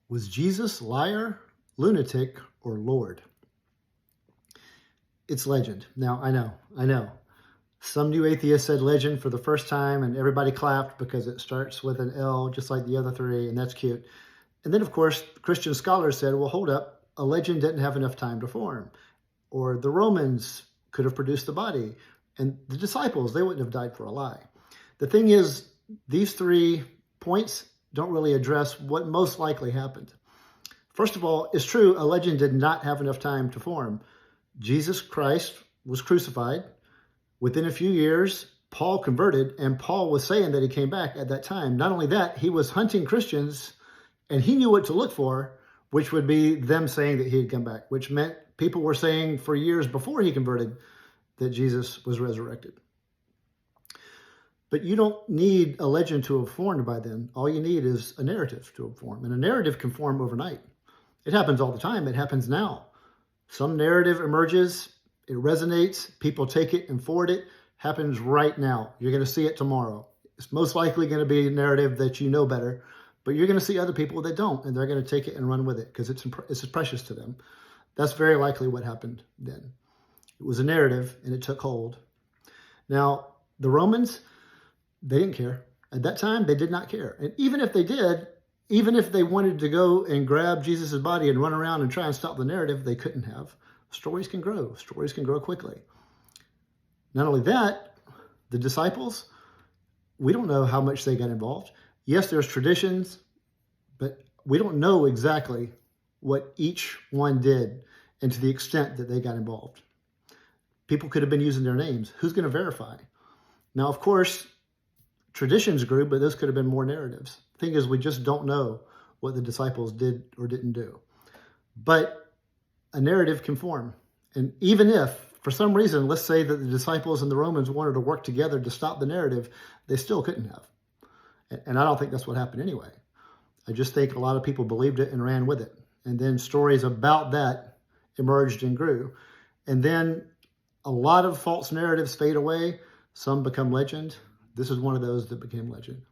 Was Jesus liar, lunatic, or Lord? It's legend. Now, I know. Some new atheist said legend for the first time, and everybody clapped because it starts with an L, just like the other three, and that's cute. And then, of course, Christian scholars said, well, hold up, a legend didn't have enough time to form. Or the Romans could have produced the body. And the disciples, they wouldn't have died for a lie. The thing is, these 3 points don't really address what most likely happened. First of all, it's true, a legend did not have enough time to form. Jesus Christ was crucified. Within a few years, Paul converted, and Paul was saying that he came back at that time. Not only that, he was hunting Christians, and he knew what to look for, which would be them saying that he had come back, which meant people were saying for years before he converted that Jesus was resurrected. But you don't need a legend to have formed by then. All you need is a narrative to have formed. And a narrative can form overnight. It happens all the time. It happens now. Some narrative emerges, it resonates, people take it and forward it. Happens right now. You're going to see it tomorrow. It's most likely going to be a narrative that you know better, but you're going to see other people that don't, and they're going to take it and run with it because it's precious to them. That's very likely what happened then. It was a narrative, and it took hold. Now, the Romans, they didn't care. At that time, they did not care. And even if they did, even if they wanted to go and grab Jesus' body and run around and try and stop the narrative, they couldn't have. Stories can grow. Stories can grow quickly. Not only that, the disciples, we don't know how much they got involved. Yes, there's traditions, but we don't know exactly what each one did and to the extent that they got involved. People could have been using their names. Who's going to verify? Now, of course, traditions grew, but those could have been more narratives. The thing is, we just don't know what the disciples did or didn't do. But a narrative can form. And even if, for some reason, let's say that the disciples and the Romans wanted to work together to stop the narrative, they still couldn't have. And I don't think that's what happened anyway. I just think a lot of people believed it and ran with it. And then stories about that emerged and grew. And then a lot of false narratives fade away. Some become legend. This is one of those that became legend.